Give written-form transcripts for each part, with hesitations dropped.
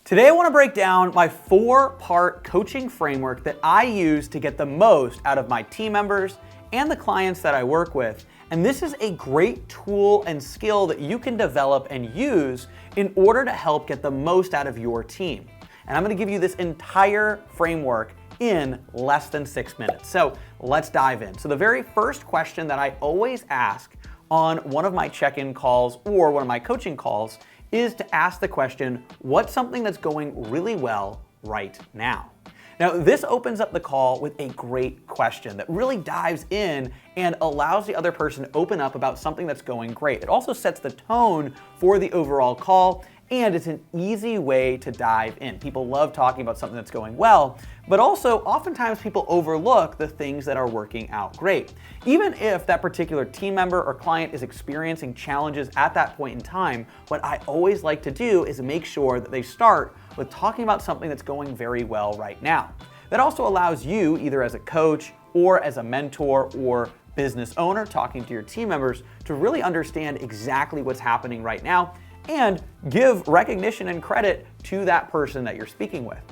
Today I want to break down my 4-part coaching framework that I use to get the most out of my team members and the clients that I work with. And this is a great tool and skill that you can develop and use in order to help get the most out of your team. And I'm going to give you this entire framework in less than 6 minutes. So let's dive in. So the very first question that I always ask on one of my check-in calls or one of my coaching calls is to ask the question, what's something that's going really well right now? Now, this opens up the call with a great question that really dives in and allows the other person to open up about something that's going great. It also sets the tone for the overall call, and it's an easy way to dive in. People love talking about something that's going well, but also oftentimes people overlook the things that are working out great. Even if that particular team member or client is experiencing challenges at that point in time, what I always like to do is make sure that they start with talking about something that's going very well right now. That also allows you, either as a coach or as a mentor or business owner, talking to your team members, to really understand exactly what's happening right now and give recognition and credit to that person that you're speaking with.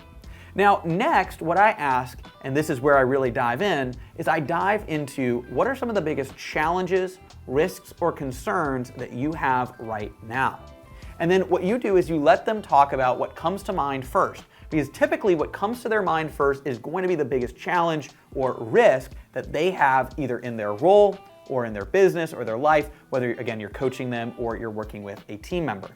Now, next, what I ask, and this is where I really dive in, is I dive into what are some of the biggest challenges, risks, or concerns that you have right now. And then what you do is you let them talk about what comes to mind first, because typically what comes to their mind first is going to be the biggest challenge or risk that they have either in their role or in their business or their life, whether, again, you're coaching them or you're working with a team member.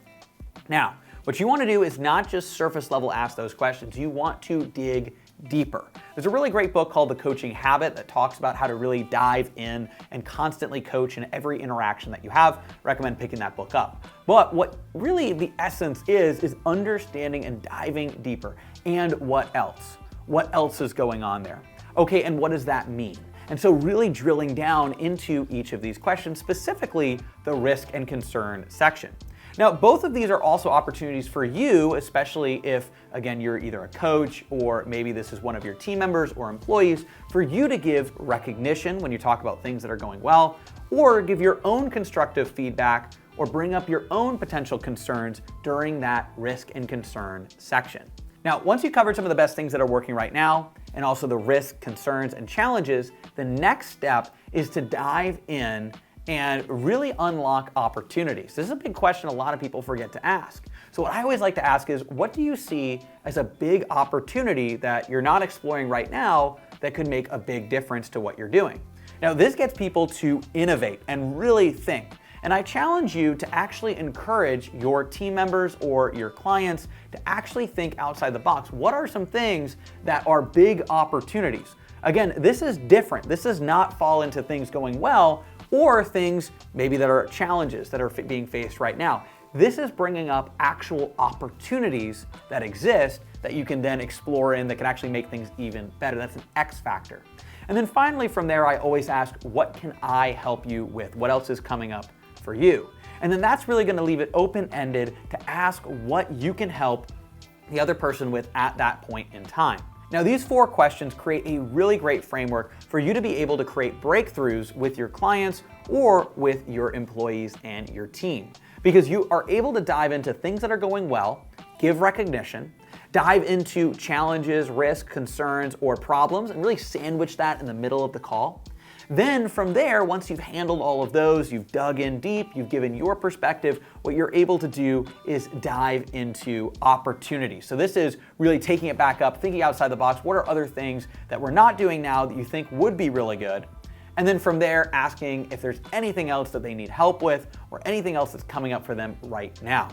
Now, what you want to do is not just surface level ask those questions. You want to dig deeper. There's a really great book called The Coaching Habit that talks about how to really dive in and constantly coach in every interaction that you have. Recommend picking that book up. But what really the essence is understanding and diving deeper. And what else? What else is going on there? Okay, and what does that mean? And so really drilling down into each of these questions, specifically the risk and concern section. Now, both of these are also opportunities for you, especially if, again, you're either a coach or maybe this is one of your team members or employees, for you to give recognition when you talk about things that are going well, or give your own constructive feedback or bring up your own potential concerns during that risk and concern section. Now, once you covered some of the best things that are working right now, and also the risks, concerns, and challenges, the next step is to dive in and really unlock opportunities. This is a big question a lot of people forget to ask. So what I always like to ask is, what do you see as a big opportunity that you're not exploring right now that could make a big difference to what you're doing? Now, this gets people to innovate and really think. And I challenge you to actually encourage your team members or your clients to actually think outside the box. What are some things that are big opportunities? Again, this is different. This does not fall into things going well or things maybe that are challenges that are being faced right now. This is bringing up actual opportunities that exist that you can then explore in that can actually make things even better. That's an X factor. And then finally from there, I always ask, what can I help you with? What else is coming up for you? And then that's really going to leave it open-ended to ask what you can help the other person with at that point in time. Now, these 4 questions create a really great framework for you to be able to create breakthroughs with your clients or with your employees and your team, because you are able to dive into things that are going well, give recognition, dive into challenges, risks, concerns, or problems, and really sandwich that in the middle of the call. Then from there, once you've handled all of those, you've dug in deep, you've given your perspective, what you're able to do is dive into opportunities. So this is really taking it back up, thinking outside the box. What are other things that we're not doing now that you think would be really good? And then from there, asking if there's anything else that they need help with or anything else that's coming up for them right now.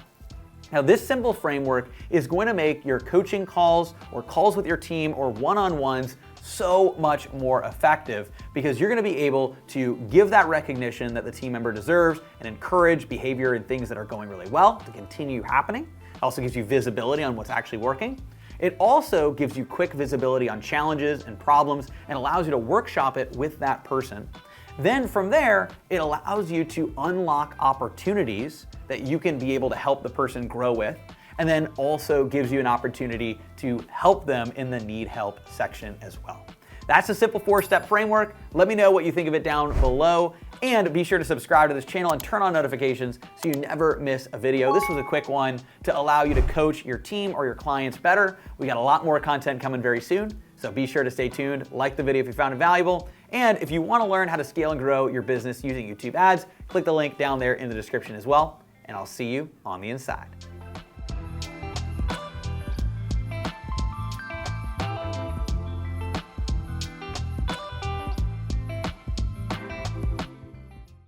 Now, this simple framework is going to make your coaching calls or calls with your team or one-on-ones so much more effective, because you're going to be able to give that recognition that the team member deserves and encourage behavior and things that are going really well to continue happening. It also gives you visibility on what's actually working. It also gives you quick visibility on challenges and problems and allows you to workshop it with that person. Then from there, it allows you to unlock opportunities that you can be able to help the person grow with, and then also gives you an opportunity to help them in the need help section as well. That's a simple 4-step framework. Let me know what you think of it down below. And be sure to subscribe to this channel and turn on notifications so you never miss a video. This was a quick one to allow you to coach your team or your clients better. We got a lot more content coming very soon, so be sure to stay tuned. Like the video if you found it valuable. And if you want to learn how to scale and grow your business using YouTube ads, click the link down there in the description as well. And I'll see you on the inside.